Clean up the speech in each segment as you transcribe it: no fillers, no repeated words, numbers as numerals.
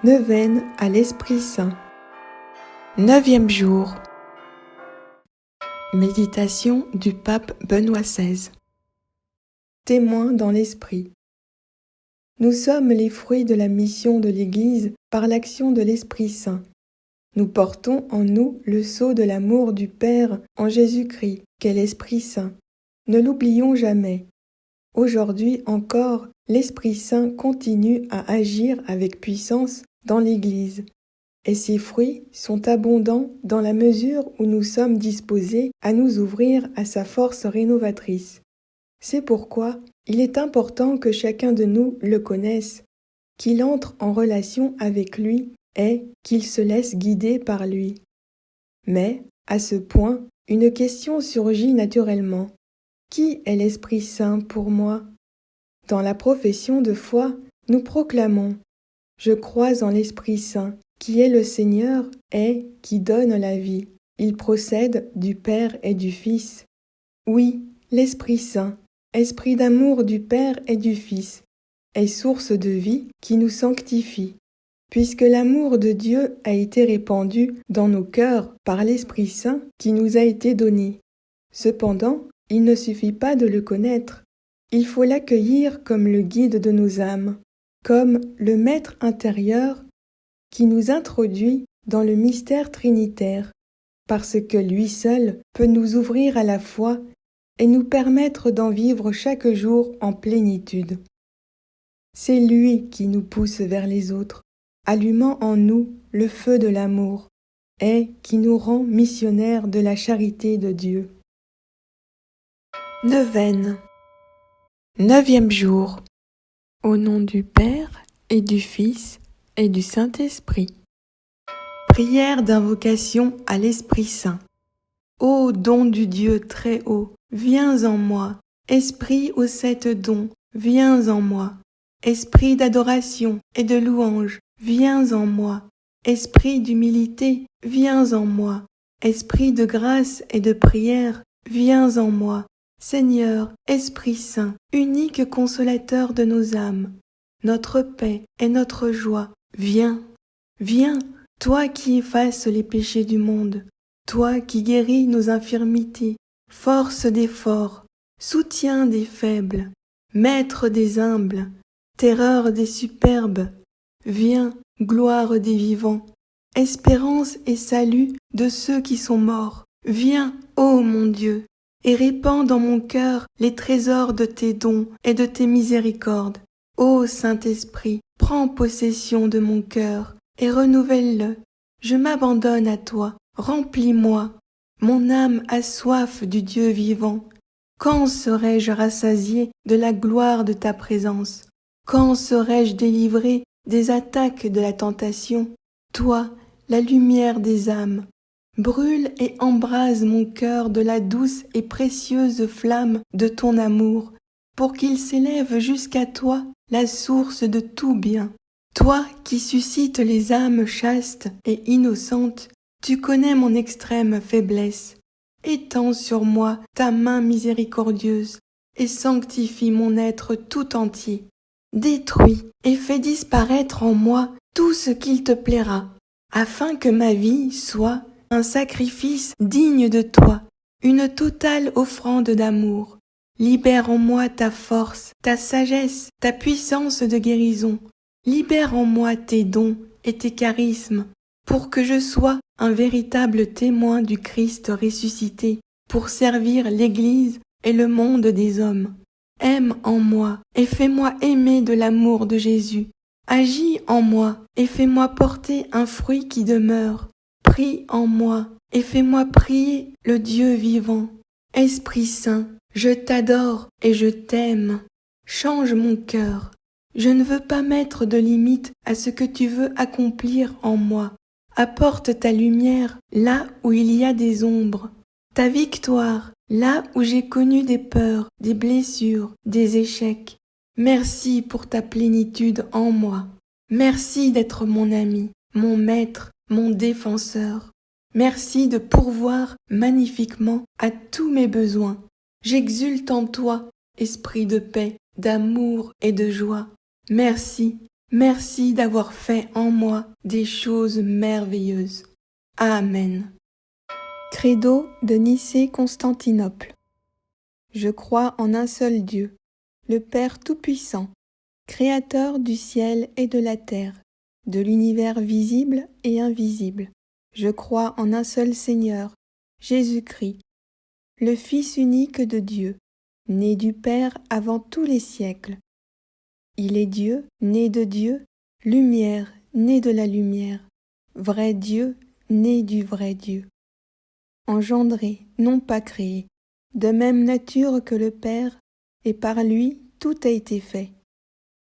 Neuvaine à l'Esprit Saint. 9e jour. Méditation du pape Benoît XVI. Témoin dans l'Esprit. Nous sommes les fruits de la mission de l'Église par l'action de l'Esprit Saint. Nous portons en nous le sceau de l'amour du Père en Jésus-Christ, qu'est l'Esprit Saint. Ne l'oublions jamais. Aujourd'hui encore, l'Esprit Saint continue à agir avec puissance dans l'Église, et ses fruits sont abondants dans la mesure où nous sommes disposés à nous ouvrir à sa force rénovatrice. C'est pourquoi il est important que chacun de nous le connaisse, qu'il entre en relation avec lui et qu'il se laisse guider par lui. Mais, à ce point, une question surgit naturellement. Qui est l'Esprit Saint pour moi ? Dans la profession de foi, nous proclamons « Je crois en l'Esprit Saint, qui est le Seigneur et qui donne la vie. Il procède du Père et du Fils. » Oui, l'Esprit Saint, esprit d'amour du Père et du Fils, est source de vie qui nous sanctifie. Puisque l'amour de Dieu a été répandu dans nos cœurs par l'Esprit Saint qui nous a été donné. Cependant, il ne suffit pas de le connaître. Il faut l'accueillir comme le guide de nos âmes, comme le maître intérieur qui nous introduit dans le mystère trinitaire, parce que lui seul peut nous ouvrir à la foi et nous permettre d'en vivre chaque jour en plénitude. C'est lui qui nous pousse vers les autres, allumant en nous le feu de l'amour, et qui nous rend missionnaires de la charité de Dieu. Neuvaine. 9e jour. Au nom du Père et du Fils et du Saint-Esprit. Prière d'invocation à l'Esprit Saint. Ô don du Dieu très haut, viens en moi. Esprit aux 7 dons, viens en moi. Esprit d'adoration et de louange, viens en moi. Esprit d'humilité, viens en moi. Esprit de grâce et de prière, viens en moi. Seigneur, Esprit Saint, unique consolateur de nos âmes, notre paix et notre joie, viens, viens, toi qui effaces les péchés du monde, toi qui guéris nos infirmités, force des forts, soutien des faibles, maître des humbles, terreur des superbes, viens, gloire des vivants, espérance et salut de ceux qui sont morts, viens, ô mon Dieu, et répands dans mon cœur les trésors de tes dons et de tes miséricordes. Ô Saint-Esprit, prends possession de mon cœur et renouvelle-le. Je m'abandonne à toi, remplis-moi. Mon âme a soif du Dieu vivant. Quand serai-je rassasié de la gloire de ta présence? Quand serai-je délivré des attaques de la tentation? Toi, la lumière des âmes, brûle et embrase mon cœur de la douce et précieuse flamme de ton amour, pour qu'il s'élève jusqu'à toi, la source de tout bien. Toi qui suscites les âmes chastes et innocentes, tu connais mon extrême faiblesse. Étends sur moi ta main miséricordieuse et sanctifie mon être tout entier. Détruis et fais disparaître en moi tout ce qu'il te plaira, afin que ma vie soit un sacrifice digne de toi, une totale offrande d'amour. Libère en moi ta force, ta sagesse, ta puissance de guérison. Libère en moi tes dons et tes charismes, pour que je sois un véritable témoin du Christ ressuscité, pour servir l'Église et le monde des hommes. Aime en moi et fais-moi aimer de l'amour de Jésus. Agis en moi et fais-moi porter un fruit qui demeure. Prie en moi et fais-moi prier le Dieu vivant. Esprit Saint, je t'adore et je t'aime. Change mon cœur. Je ne veux pas mettre de limite à ce que tu veux accomplir en moi. Apporte ta lumière là où il y a des ombres, ta victoire là où j'ai connu des peurs, des blessures, des échecs. Merci pour ta plénitude en moi. Merci d'être mon ami, mon maître, mon défenseur. Merci de pourvoir magnifiquement à tous mes besoins. J'exulte en toi, esprit de paix, d'amour et de joie. Merci, Merci d'avoir fait en moi des choses merveilleuses. Amen. Credo de Nicée-Constantinople. Je crois en un seul Dieu, le Père Tout-Puissant, Créateur du ciel et de la terre, de l'univers visible et invisible. Je crois en un seul Seigneur, Jésus-Christ, le Fils unique de Dieu, né du Père avant tous les siècles. Il est Dieu, né de Dieu, lumière, né de la lumière, vrai Dieu, né du vrai Dieu. Engendré, non pas créé, de même nature que le Père, et par lui tout a été fait.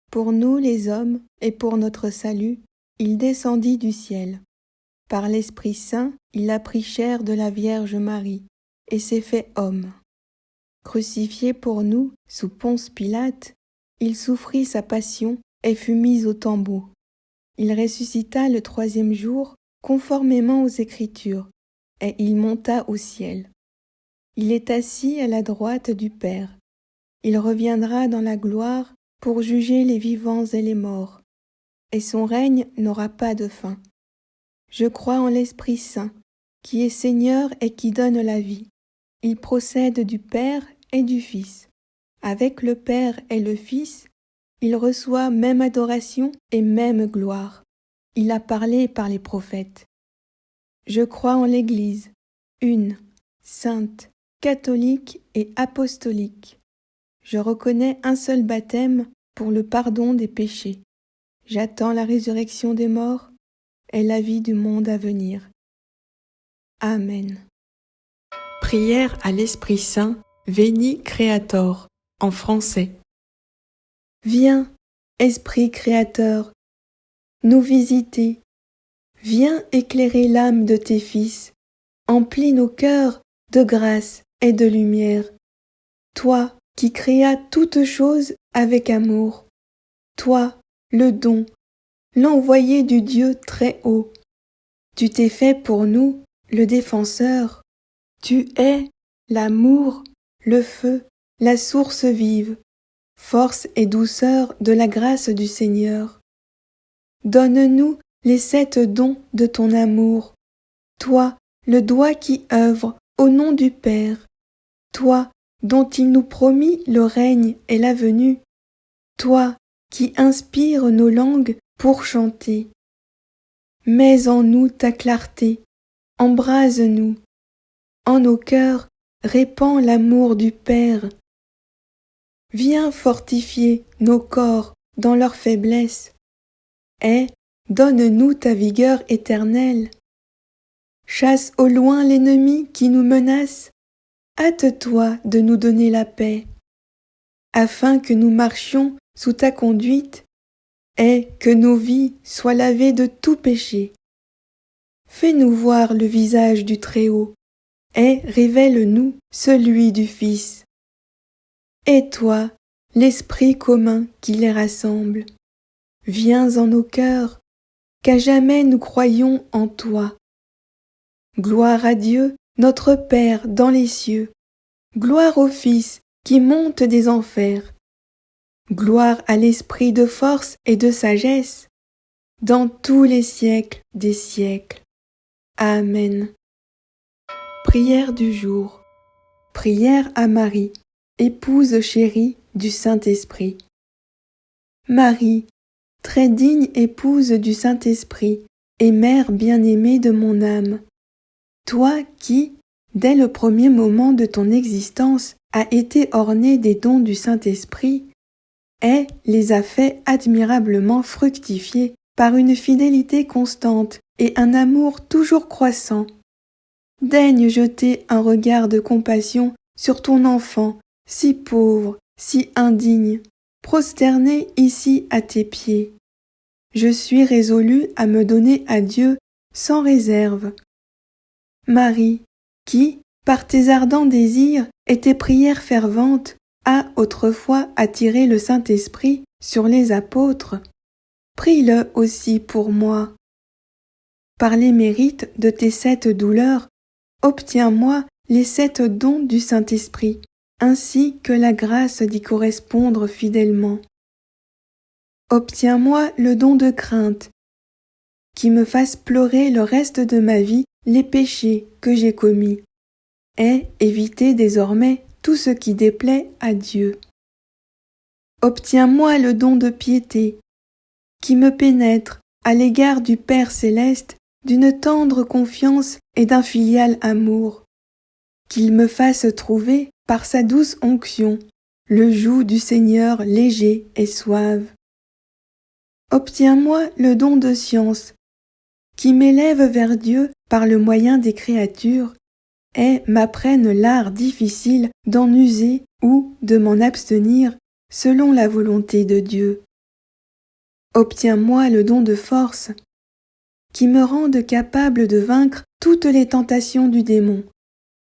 Pour nous les hommes, et pour notre salut, il descendit du ciel. Par l'Esprit Saint, il a pris chair de la Vierge Marie, et s'est fait homme. Crucifié pour nous, sous Ponce Pilate, il souffrit sa passion et fut mis au tombeau. Il ressuscita le 3e jour, conformément aux Écritures, et il monta au ciel. Il est assis à la droite du Père. Il reviendra dans la gloire pour juger les vivants et les morts, et son règne n'aura pas de fin. Je crois en l'Esprit Saint, qui est Seigneur et qui donne la vie. Il procède du Père et du Fils. Avec le Père et le Fils, il reçoit même adoration et même gloire. Il a parlé par les prophètes. Je crois en l'Église, une, sainte, catholique et apostolique. Je reconnais un seul baptême pour le pardon des péchés. J'attends la résurrection des morts et la vie du monde à venir. Amen. Prière à l'Esprit Saint, Veni Creator, en français. Viens, Esprit Créateur, nous visiter. Viens éclairer l'âme de tes fils, emplis nos cœurs de grâce et de lumière. Toi qui créas toutes choses avec amour, toi, le don, l'envoyé du Dieu très haut. Tu t'es fait pour nous le défenseur. Tu es l'amour, le feu, la source vive, force et douceur de la grâce du Seigneur. Donne-nous les 7 dons de ton amour, toi, le doigt qui œuvre au nom du Père, toi, dont il nous promit le règne et la venue, toi, qui inspires nos langues pour chanter. Mets en nous ta clarté, embrase-nous. En nos cœurs, répands l'amour du Père. Viens fortifier nos corps dans leur faiblesse, et donne-nous ta vigueur éternelle. Chasse au loin l'ennemi qui nous menace, hâte-toi de nous donner la paix, afin que nous marchions sous ta conduite, et que nos vies soient lavées de tout péché. Fais-nous voir le visage du Très-Haut, et révèle-nous celui du Fils. Et toi, l'Esprit commun qui les rassemble, viens en nos cœurs, qu'à jamais nous croyons en toi. Gloire à Dieu, notre Père dans les cieux, gloire au Fils qui monte des enfers, gloire à l'Esprit de force et de sagesse, dans tous les siècles des siècles. Amen. Prière du jour. Prière à Marie, épouse chérie du Saint-Esprit. Marie, très digne épouse du Saint-Esprit et mère bien-aimée de mon âme, toi qui, dès le premier moment de ton existence, as été ornée des dons du Saint-Esprit, et les as fait admirablement fructifier par une fidélité constante et un amour toujours croissant. Daigne jeter un regard de compassion sur ton enfant, si pauvre, si indigne, prosterné ici à tes pieds. Je suis résolue à me donner à Dieu sans réserve. Marie, qui, par tes ardents désirs et tes prières ferventes, a autrefois attiré le Saint-Esprit sur les apôtres, prie-le aussi pour moi. Par les mérites de tes 7 douleurs, obtiens-moi les 7 dons du Saint-Esprit, ainsi que la grâce d'y correspondre fidèlement. Obtiens-moi le don de crainte, qui me fasse pleurer le reste de ma vie les péchés que j'ai commis, et éviter désormais tout ce qui déplaît à Dieu. Obtiens-moi le don de piété, qui me pénètre à l'égard du Père céleste d'une tendre confiance et d'un filial amour, qu'il me fasse trouver, par sa douce onction, le joug du Seigneur léger et suave. Obtiens-moi le don de science, qui m'élève vers Dieu par le moyen des créatures, et m'apprenne l'art difficile d'en user ou de m'en abstenir selon la volonté de Dieu. Obtiens-moi le don de force, qui me rende capable de vaincre toutes les tentations du démon,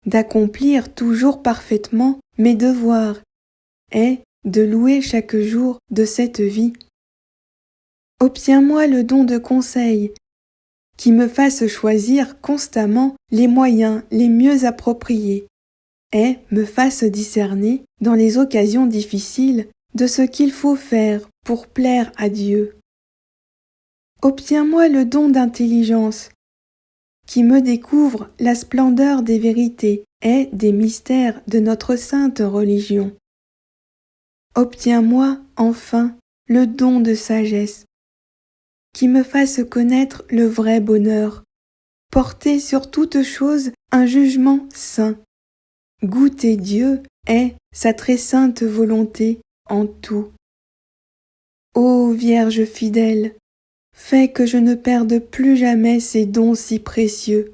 d'accomplir toujours parfaitement mes devoirs et de louer chaque jour de cette vie. Obtiens-moi le don de conseil, qui me fasse choisir constamment les moyens les mieux appropriés et me fasse discerner dans les occasions difficiles de ce qu'il faut faire pour plaire à Dieu. Obtiens-moi le don d'intelligence, qui me découvre la splendeur des vérités et des mystères de notre sainte religion. Obtiens-moi, enfin, le don de sagesse, qui me fasse connaître le vrai bonheur, porter sur toute chose un jugement saint, goûter Dieu et sa très sainte volonté en tout. Ô Vierge fidèle, fais que je ne perde plus jamais ces dons si précieux,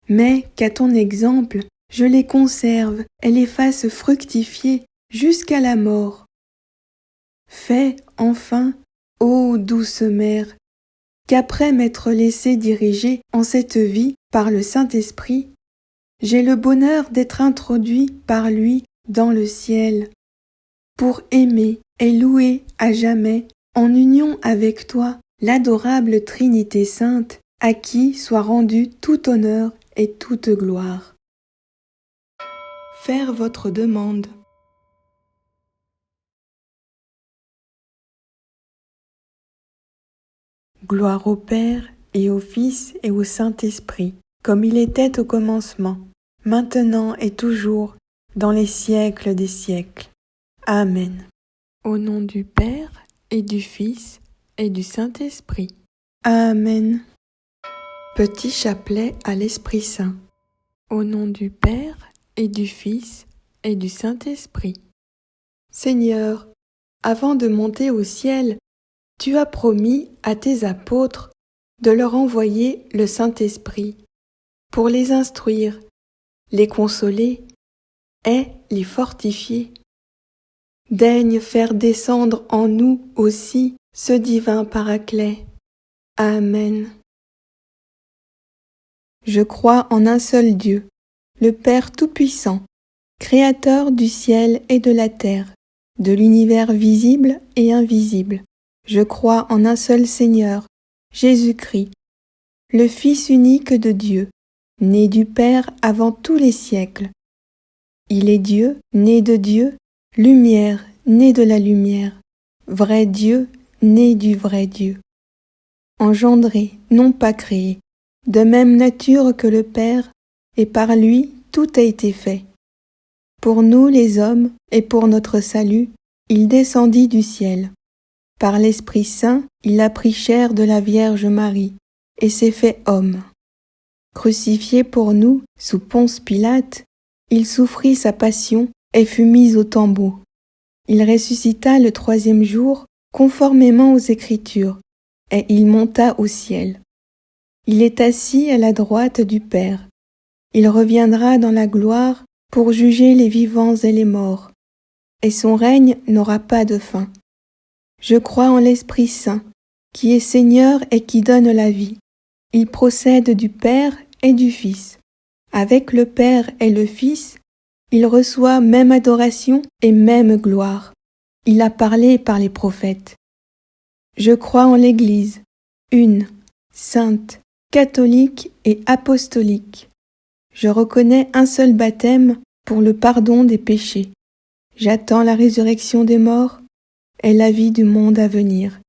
mais qu'à ton exemple, je les conserve et les fasse fructifier jusqu'à la mort. Fais, enfin, ô douce Mère, qu'après m'être laissé diriger en cette vie par le Saint-Esprit, j'ai le bonheur d'être introduit par lui dans le ciel, pour aimer et louer à jamais, en union avec toi, l'adorable Trinité sainte, à qui soit rendu tout honneur et toute gloire. Faire votre demande. Gloire au Père et au Fils et au Saint-Esprit, comme il était au commencement, maintenant et toujours, dans les siècles des siècles. Amen. Au nom du Père et du Fils et du Saint-Esprit. Amen. Petit chapelet à l'Esprit Saint. Au nom du Père et du Fils et du Saint-Esprit. Seigneur, avant de monter au ciel, tu as promis à tes apôtres de leur envoyer le Saint-Esprit pour les instruire, les consoler et les fortifier. Daigne faire descendre en nous aussi ce divin Paraclet. Amen. Je crois en un seul Dieu, le Père Tout-Puissant, Créateur du ciel et de la terre, de l'univers visible et invisible. Je crois en un seul Seigneur, Jésus-Christ, le Fils unique de Dieu, né du Père avant tous les siècles. Il est Dieu, né de Dieu, lumière, né de la lumière, vrai Dieu, né du vrai Dieu. Engendré, non pas créé, de même nature que le Père, et par lui tout a été fait. Pour nous les hommes, et pour notre salut, il descendit du ciel. Par l'Esprit Saint, il a pris chair de la Vierge Marie, et s'est fait homme. Crucifié pour nous, sous Ponce Pilate, il souffrit sa passion et fut mis au tombeau. Il ressuscita le 3e jour, conformément aux Écritures, et il monta au ciel. Il est assis à la droite du Père. Il reviendra dans la gloire pour juger les vivants et les morts, et son règne n'aura pas de fin. Je crois en l'Esprit Saint, qui est Seigneur et qui donne la vie. Il procède du Père et du Fils. Avec le Père et le Fils, il reçoit même adoration et même gloire. Il a parlé par les prophètes. Je crois en l'Église, une, sainte, catholique et apostolique. Je reconnais un seul baptême pour le pardon des péchés. J'attends la résurrection des morts et la vie du monde à venir.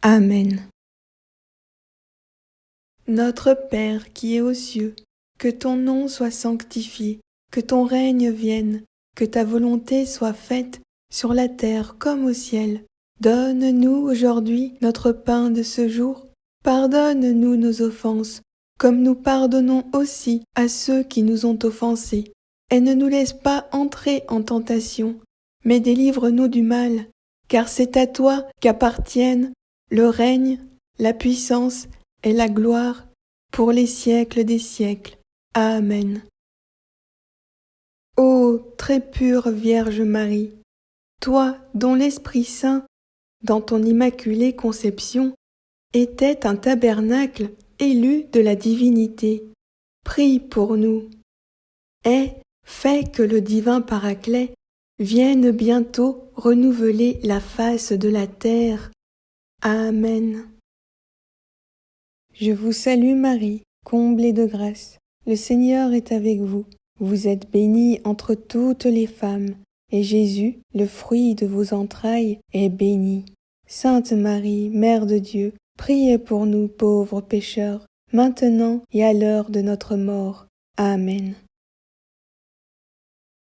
Amen. Notre Père qui es aux cieux, que ton nom soit sanctifié, que ton règne vienne, que ta volonté soit faite sur la terre comme au ciel. Donne-nous aujourd'hui notre pain de ce jour. Pardonne-nous nos offenses, comme nous pardonnons aussi à ceux qui nous ont offensés. Et ne nous laisse pas entrer en tentation, mais délivre-nous du mal, car c'est à toi qu'appartiennent le règne, la puissance et la gloire pour les siècles des siècles. Amen. Ô très pure Vierge Marie, toi dont l'Esprit Saint, dans ton immaculée conception, était un tabernacle élu de la divinité, prie pour nous. Et fais que le divin Paraclet vienne bientôt renouveler la face de la terre. Amen. Je vous salue Marie, comblée de grâce. Le Seigneur est avec vous. Vous êtes bénie entre toutes les femmes, et Jésus, le fruit de vos entrailles, est béni. Sainte Marie, Mère de Dieu, priez pour nous pauvres pécheurs, maintenant et à l'heure de notre mort. Amen.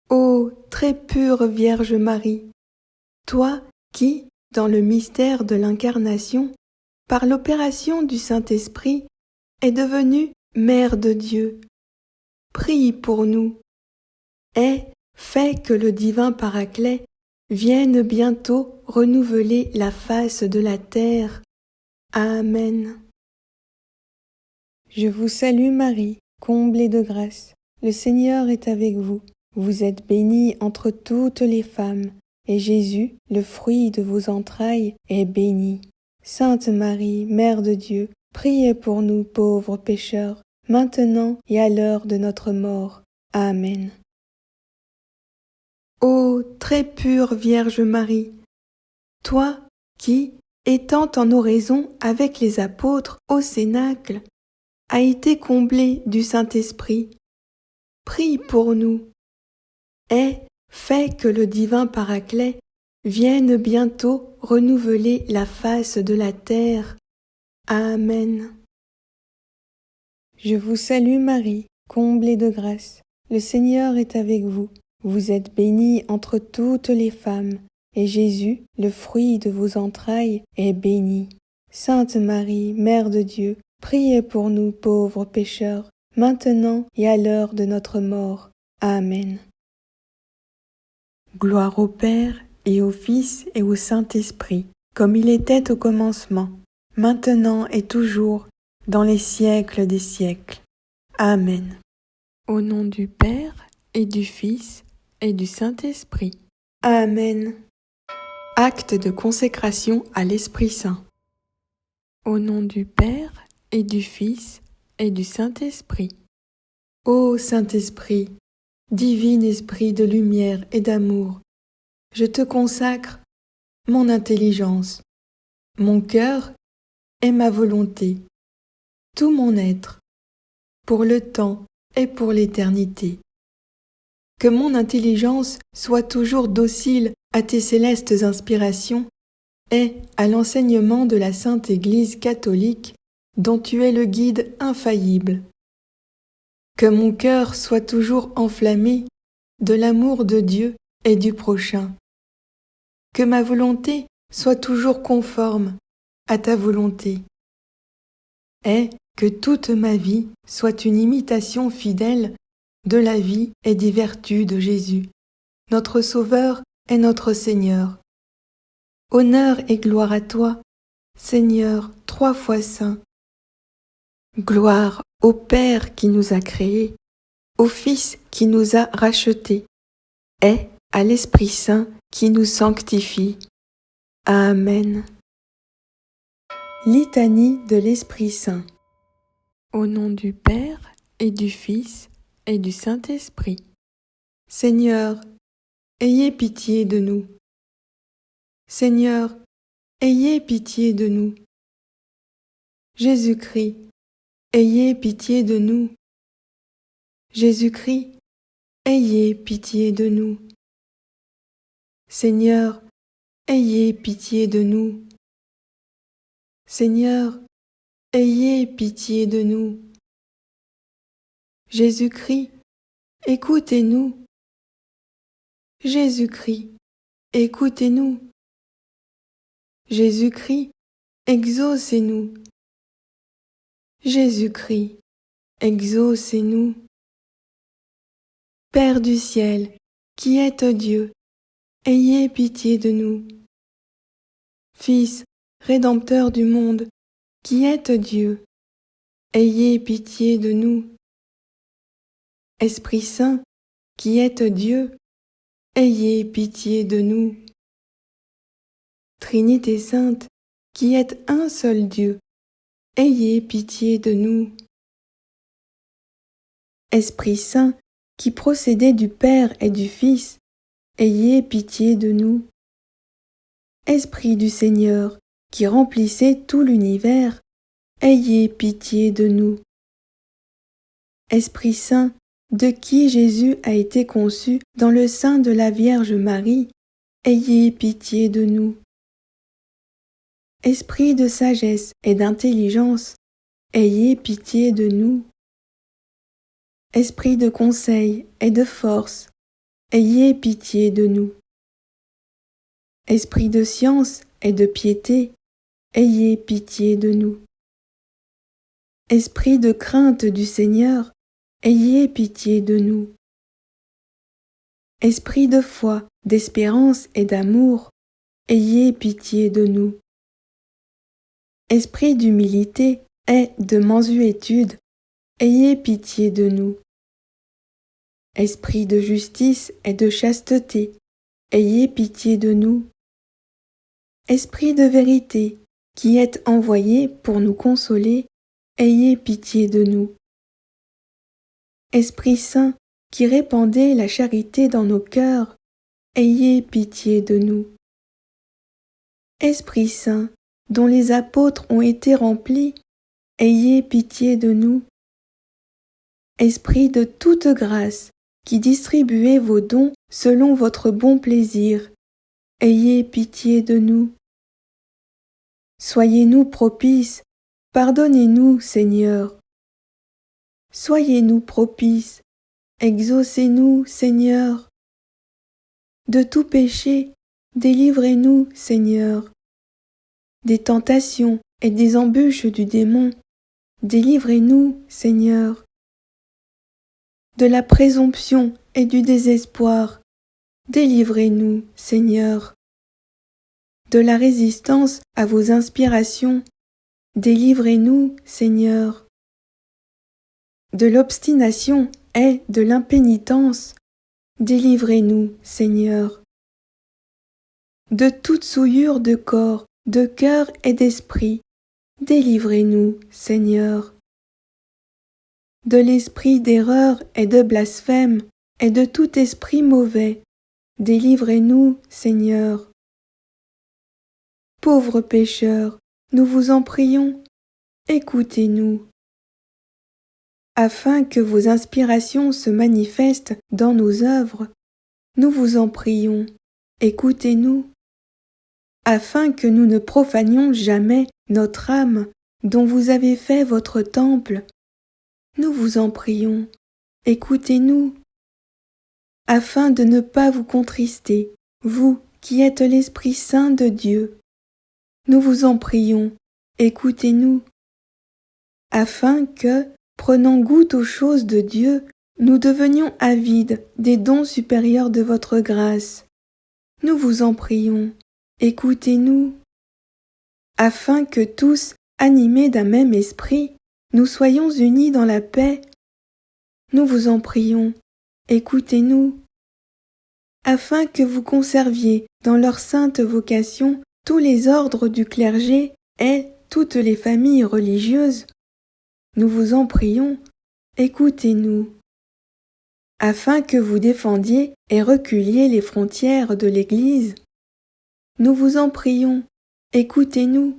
Ô très pure Vierge Marie, toi qui, dans le mystère de l'Incarnation, par l'opération du Saint-Esprit, es devenue Mère de Dieu, prie pour nous, et fais que le divin Paraclet vienne bientôt renouveler la face de la terre. Amen. Je vous salue Marie, comblée de grâce. Le Seigneur est avec vous. Vous êtes bénie entre toutes les femmes, et Jésus, le fruit de vos entrailles, est béni. Sainte Marie, Mère de Dieu, priez pour nous pauvres pécheurs, maintenant et à l'heure de notre mort. Amen. Ô très pure Vierge Marie, toi qui, étant en oraison avec les apôtres au Cénacle, as été comblée du Saint-Esprit, prie pour nous, et fais que le divin Paraclet vienne bientôt renouveler la face de la terre. Amen. Je vous salue Marie, comblée de grâce. Le Seigneur est avec vous. Vous êtes bénie entre toutes les femmes, et Jésus, le fruit de vos entrailles, est béni. Sainte Marie, Mère de Dieu, priez pour nous pauvres pécheurs, maintenant et à l'heure de notre mort. Amen. Gloire au Père, et au Fils, et au Saint-Esprit, comme il était au commencement, maintenant et toujours, dans les siècles des siècles. Amen. Au nom du Père, et du Fils, et du Saint-Esprit. Amen. Acte de consécration à l'Esprit Saint. Au nom du Père, et du Fils, et du Saint-Esprit. Ô Saint-Esprit, divin esprit de lumière et d'amour, je te consacre mon intelligence, mon cœur et ma volonté, tout mon être, pour le temps et pour l'éternité. Que mon intelligence soit toujours docile à tes célestes inspirations et à l'enseignement de la Sainte Église catholique dont tu es le guide infaillible. Que mon cœur soit toujours enflammé de l'amour de Dieu et du prochain. Que ma volonté soit toujours conforme à ta volonté. Et que toute ma vie soit une imitation fidèle de la vie et des vertus de Jésus, notre Sauveur et notre Seigneur. Honneur et gloire à toi, Seigneur, 3 fois saint. Gloire au Père qui nous a créés, au Fils qui nous a rachetés, et à l'Esprit Saint qui nous sanctifie. Amen. Litanie de l'Esprit Saint. Au nom du Père, et du Fils, et du Saint-Esprit. Seigneur, ayez pitié de nous. Seigneur, ayez pitié de nous. Jésus-Christ, ayez pitié de nous. Jésus-Christ, ayez pitié de nous. Seigneur, ayez pitié de nous. Seigneur, ayez pitié de nous. Jésus-Christ, écoutez-nous. Jésus-Christ, écoutez-nous. Jésus-Christ, exaucez-nous. Jésus-Christ, exaucez-nous. Père du ciel, qui êtes Dieu, ayez pitié de nous. Fils, Rédempteur du monde, qui êtes Dieu, ayez pitié de nous. Esprit Saint, qui êtes Dieu, ayez pitié de nous. Trinité Sainte, qui êtes un seul Dieu, ayez pitié de nous. Esprit Saint, qui procédez du Père et du Fils, ayez pitié de nous. Esprit du Seigneur, qui remplissez tout l'univers, ayez pitié de nous. Esprit Saint, de qui Jésus a été conçu dans le sein de la Vierge Marie, ayez pitié de nous. Esprit de sagesse et d'intelligence, ayez pitié de nous. Esprit de conseil et de force, ayez pitié de nous. Esprit de science et de piété, ayez pitié de nous. Esprit de crainte du Seigneur, ayez pitié de nous. Esprit de foi, d'espérance et d'amour, ayez pitié de nous. Esprit d'humilité et de mansuétude, ayez pitié de nous. Esprit de justice et de chasteté, ayez pitié de nous. Esprit de vérité, qui êtes envoyé pour nous consoler, ayez pitié de nous. Esprit Saint, qui répandez la charité dans nos cœurs, ayez pitié de nous. Esprit Saint, dont les apôtres ont été remplis, ayez pitié de nous. Esprit de toute grâce, qui distribuez vos dons selon votre bon plaisir, ayez pitié de nous. Soyez-nous propices, pardonnez-nous, Seigneur. Soyez-nous propices, exaucez-nous, Seigneur. De tout péché, délivrez-nous, Seigneur. Des tentations et des embûches du démon, délivrez-nous, Seigneur. De la présomption et du désespoir, délivrez-nous, Seigneur. De la résistance à vos inspirations, délivrez-nous, Seigneur. De l'obstination et de l'impénitence, délivrez-nous, Seigneur. De toute souillure de corps, de cœur et d'esprit, délivrez-nous, Seigneur. De l'esprit d'erreur et de blasphème, et de tout esprit mauvais, délivrez-nous, Seigneur. Pauvres pécheurs, nous vous en prions, écoutez-nous. Afin que vos inspirations se manifestent dans nos œuvres, nous vous en prions, écoutez-nous. Afin que nous ne profanions jamais notre âme dont vous avez fait votre temple, nous vous en prions, écoutez-nous. Afin de ne pas vous contrister, vous qui êtes l'Esprit Saint de Dieu, nous vous en prions, écoutez-nous. Afin que, prenant goût aux choses de Dieu, nous devenions avides des dons supérieurs de votre grâce. Nous vous en prions, écoutez-nous. Afin que tous, animés d'un même esprit, nous soyons unis dans la paix. Nous vous en prions, écoutez-nous. Afin que vous conserviez dans leur sainte vocation tous les ordres du clergé et toutes les familles religieuses, nous vous en prions, écoutez-nous. Afin que vous défendiez et reculiez les frontières de l'Église, nous vous en prions, écoutez-nous.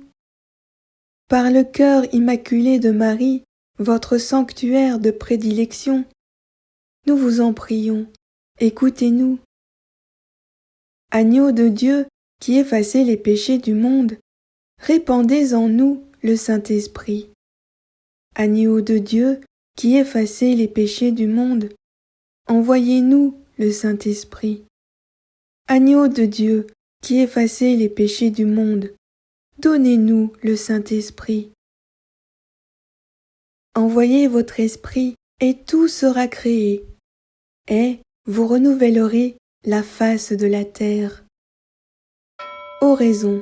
Par le cœur immaculé de Marie, votre sanctuaire de prédilection, nous vous en prions, écoutez-nous. Agneau de Dieu, qui effacez les péchés du monde, répandez en nous le Saint-Esprit. Agneau de Dieu, qui effacez les péchés du monde, envoyez-nous le Saint-Esprit. Agneau de Dieu, qui effacez les péchés du monde, donnez-nous le Saint-Esprit. Envoyez votre esprit et tout sera créé, et vous renouvellerez la face de la terre. Oraison.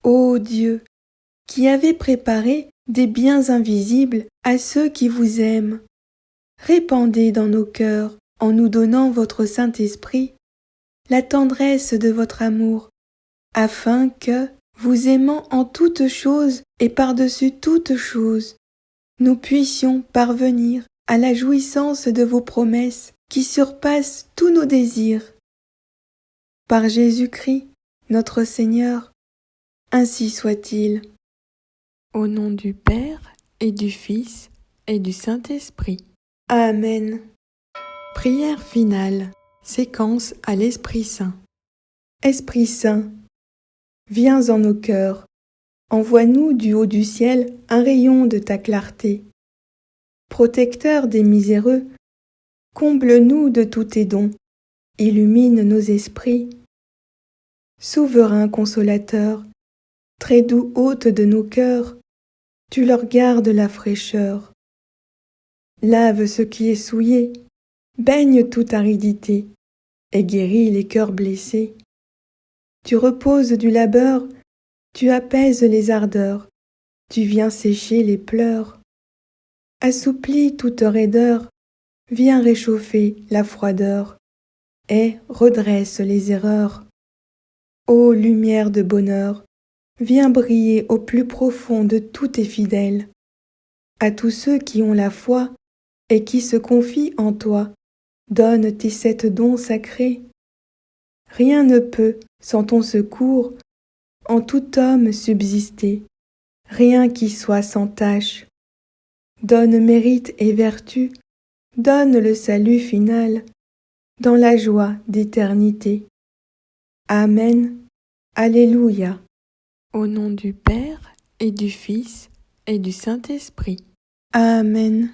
Ô Dieu, qui avez préparé des biens invisibles à ceux qui vous aiment, répandez dans nos cœurs, en nous donnant votre Saint-Esprit, la tendresse de votre amour, afin que, vous aimant en toutes choses et par-dessus toutes choses, nous puissions parvenir à la jouissance de vos promesses qui surpassent tous nos désirs. Par Jésus-Christ, notre Seigneur, ainsi soit-il. Au nom du Père et du Fils et du Saint-Esprit. Amen. Prière finale. Séquence à l'Esprit Saint. Esprit Saint, viens en nos cœurs. Envoie-nous du haut du ciel un rayon de ta clarté. Protecteur des miséreux, comble-nous de tous tes dons, illumine nos esprits. Souverain consolateur, très doux hôte de nos cœurs, tu leur gardes la fraîcheur. Lave ce qui est souillé, baigne toute aridité, et guéris les cœurs blessés. Tu reposes du labeur, tu apaises les ardeurs, tu viens sécher les pleurs. Assouplis toute raideur, viens réchauffer la froideur, et redresse les erreurs. Ô lumière de bonheur, viens briller au plus profond de tous tes fidèles. À tous ceux qui ont la foi et qui se confient en toi, donne tes 7 dons sacrés. Rien ne peut, sans ton secours, en tout homme subsister, rien qui soit sans tache. Donne mérite et vertu, donne le salut final, dans la joie d'éternité. Amen. Alléluia. Au nom du Père et du Fils et du Saint-Esprit. Amen.